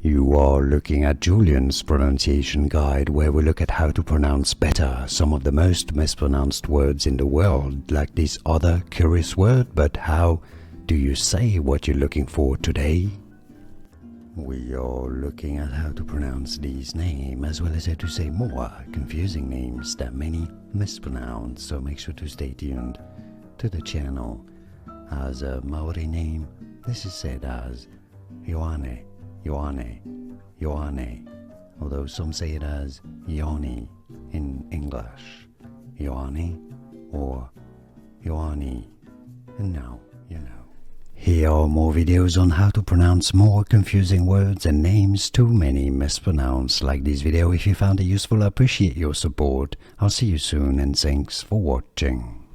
You are looking at Julian's pronunciation guide, where we look at how to pronounce better some of the most mispronounced words in the world, like this other curious word. But how do you say what you're looking for today? We are looking at how to pronounce these names, as well as how to say more confusing names that many mispronounce, so make sure to stay tuned to the channel. As a Maori name, this is said as Ioane, Ioane, Ioane, although some say it as Ioane in English, Ioane or Ioane, and now you know. Here are more videos on how to pronounce more confusing words and names too many mispronounced. Like this video if you found it useful. I appreciate your support. I'll see you soon and thanks for watching.